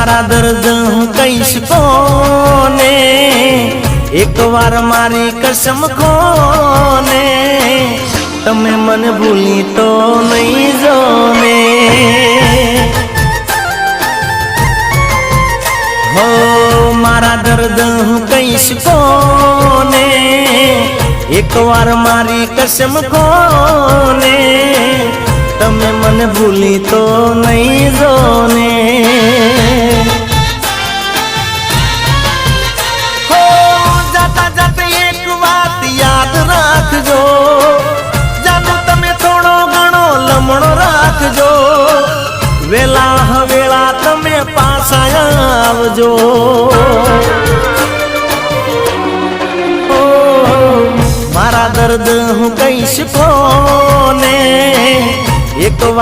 मारा दर्द हूँ कईश कोने, एक बार मारी कसम खोने, तमे मन भूली तो नहीं जोने। हो मारा दर्द हूँ कईश कोने, एक बार मारी कसम खोने, तमे मन भूली तो नहीं जोने। हो जाता जाता एक बात याद राखजो, जानू तमे थोड़ो घणो लमणो राखजो, वेला हवेला तमे पासा आवजो। मारा दर्द हूँ कईश कोने, एक बार